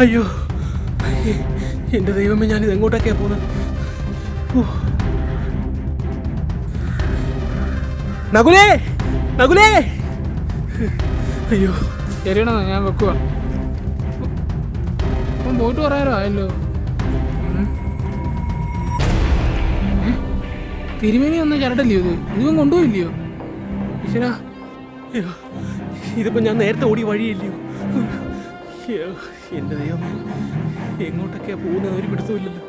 അയ്യോ, എൻ്റെ ദൈവമേ, ഞാനിത് എങ്ങോട്ടൊക്കെയാ പോകുന്നത്? നകുലേ, നകുലേ! അയ്യോ, ശരിയാണോ? ഞാൻ വെക്കുക. അപ്പം പോയിട്ട് പറയാറോ ആയല്ലോ. തിരുമേനി ഒന്നും ചരട്ടല്ലയോ ഇത്? ഇതും കൊണ്ടുപോയില്ലയോ? ഈശ്വരാ, അയ്യോ, ഇതിപ്പോൾ ഞാൻ നേരത്തെ ഓടി വഴിയില്ലയോ? അയ്യോ, എൻ്റെ ദൈവമേ, എങ്ങോട്ടൊക്കെയാ പോകുന്നത് ഒരു പിടുത്തമില്ലല്ലോ.